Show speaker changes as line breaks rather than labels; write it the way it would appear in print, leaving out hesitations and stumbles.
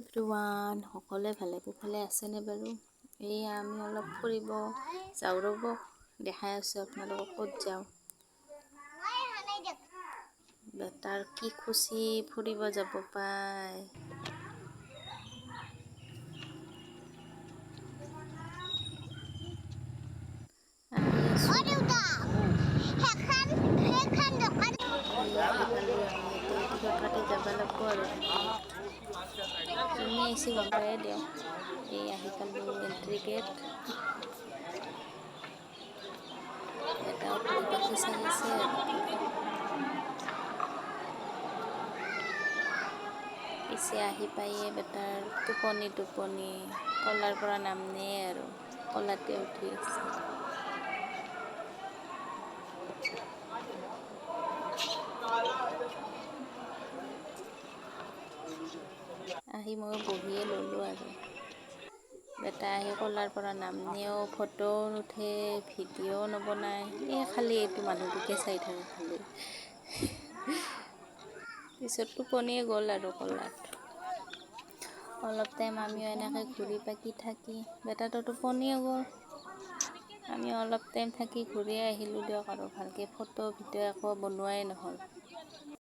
Everyone, সকলোৱে ভালে কুশলে আছেনে বাৰু? এয়া আমি অলপ ফুৰিব যাওঁ, ৰ'ব দেখাই আছোঁ আপোনালোকক ক'ত যাওঁ। বেটাৰ কি খুচি ফুৰিব যাব পায়। আহি আছোঁ। আহি পালোঁ আমি, এতিয়া টিকট কাটি যাব লাগিব আৰু ভিতৰত। যোনে আহিছে গম পায়ে দিয়ক। এই আহি পালোঁ এণ্ট্ৰি গেট। বেটাও ঘূৰি পাখি চাই আছে আৰু ঘূৰি। পিছে আহি পায়ে বেটাৰ টোপনি কলাৰ পৰা নামনেই আৰু কলাতে উঠি আছে। আহি ময়ো বহিয়ে ল'লোঁ আৰু বেটা আহি কলাৰ পৰা নামনেও, ফটোও নুঠে, ভিডিঅ'ও নবনায়। খালি এইটো মানুহটোকে চাই থাকে খালি। পিছত টোপনিয়ে গ'ল আৰু কলাত। অলপ টাইম আমিও এনেকৈ ঘূৰি পাকি থাকি বেটাটো টোপনিয়ে গ'ল। আমি অলপ টাইম থাকি ঘূৰি আহিলোঁ দিয়ক আৰু ভালকৈ ফটো ভিডিঅ' একো বনোৱাই নহ'ল।